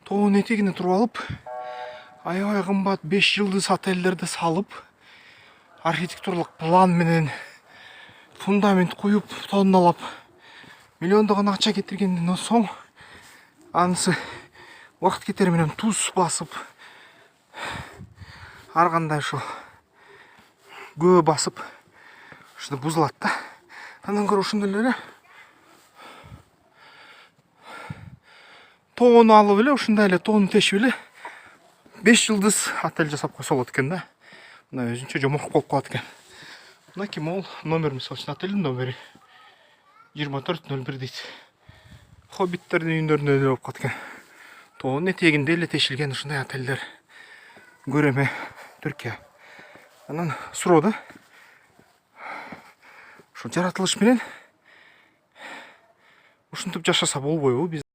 тоонун этегине туруп алып, аябай кымбат 5 жылдыз отельдерди салып, архитектурлук план менен фундамент куюп, тонналап, миллиондогон акча кетиргенден соң анысы убакыт кетери менен туз басып, ар кандай ошо көө басып, ушунда бузулат да. Андан көрө ушундай эле тоону алып эле, ушундай эле тоону тешип эле 5 жылдыз отель жасап койсо болот экен да. Мына өзүнчө жоморку болуп калат экен. Мынакей могул номер, мисалы үчүн отелдин номери 2401 дейт. Хоббиттердин үйүндөрүндөй эле болуп калат экен. Тоонун этегинде эле тешилген ушундай отелдер. Көрөмө Түркия. Анан суроо да. Ушул жаратылыш менен ушинтип жашаса болбойбу биз?